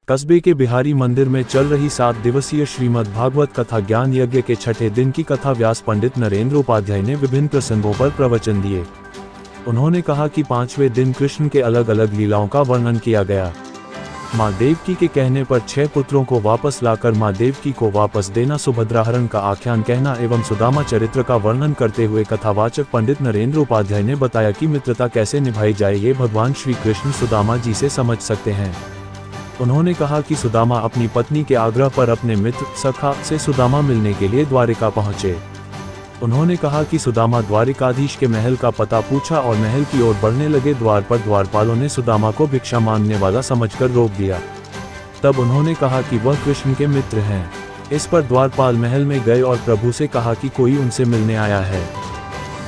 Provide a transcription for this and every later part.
कस्बे के बिहारी मंदिर में चल रही 7 दिवसीय श्रीमद् भागवत कथा ज्ञान यज्ञ के छठे दिन की कथा व्यास पंडित नरेंद्र उपाध्याय ने विभिन्न प्रसंगों पर प्रवचन दिए। उन्होंने कहा कि 5वें दिन कृष्ण के अलग अलग लीलाओं का वर्णन किया गया। माँ देवकी के कहने पर 6 पुत्रों को वापस लाकर माँ देवकी को वापस देना, सुभद्राहरण का आख्यान कहना एवं सुदामा चरित्र का वर्णन करते हुए कथावाचक पंडित नरेंद्र उपाध्याय ने बताया कि मित्रता कैसे निभाई जाए ये भगवान श्री कृष्ण सुदामा जी से समझ सकते हैं। उन्होंने कहा कि सुदामा अपनी पत्नी के आग्रह पर अपने मित्र सखा से सुदामा मिलने के लिए द्वारिका पहुंचे। उन्होंने कहा कि सुदामा द्वारिकाधीश के महल का पता पूछा और महल की ओर बढ़ने लगे। द्वार पर द्वारपालों ने सुदामा को भिक्षा मांगने वाला समझकर रोक दिया। तब उन्होंने कहा कि वह कृष्ण के मित्र हैं। इस पर द्वारपाल महल में गए और प्रभु से कहा कि कोई उनसे मिलने आया है,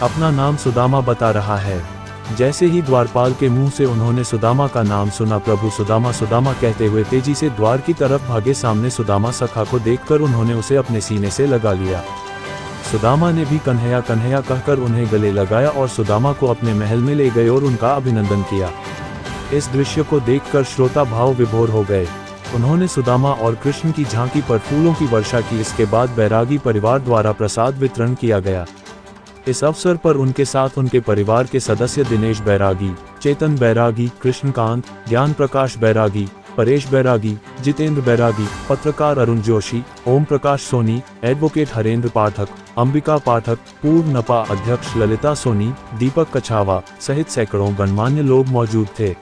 अपना नाम सुदामा बता रहा है। जैसे ही द्वारपाल के मुंह से उन्होंने सुदामा का नाम सुना, प्रभु सुदामा सुदामा कहते हुए तेजी से द्वार की तरफ भागे। सामने सुदामा सखा को देखकर उन्होंने उसे अपने सीने से लगा लिया। सुदामा ने भी कन्हैया कन्हैया कहकर उन्हें गले लगाया और सुदामा को अपने महल में ले गए और उनका अभिनंदन किया। इस दृश्य को देखकर श्रोता भाव विभोर हो गए। उन्होंने सुदामा और कृष्ण की झांकी पर फूलों की वर्षा की। इसके बाद बैरागी परिवार द्वारा प्रसाद वितरण किया गया। इस अवसर पर उनके साथ उनके परिवार के सदस्य दिनेश बैरागी, चेतन बैरागी, कृष्णकांत, ज्ञान प्रकाश बैरागी, परेश बैरागी, जितेंद्र बैरागी, पत्रकार अरुण जोशी, ओम प्रकाश सोनी, एडवोकेट हरेंद्र पाठक, अंबिका पाठक, पूर्व नपा अध्यक्ष ललिता सोनी, दीपक कछावा सहित सैकड़ों गणमान्य लोग मौजूद थे।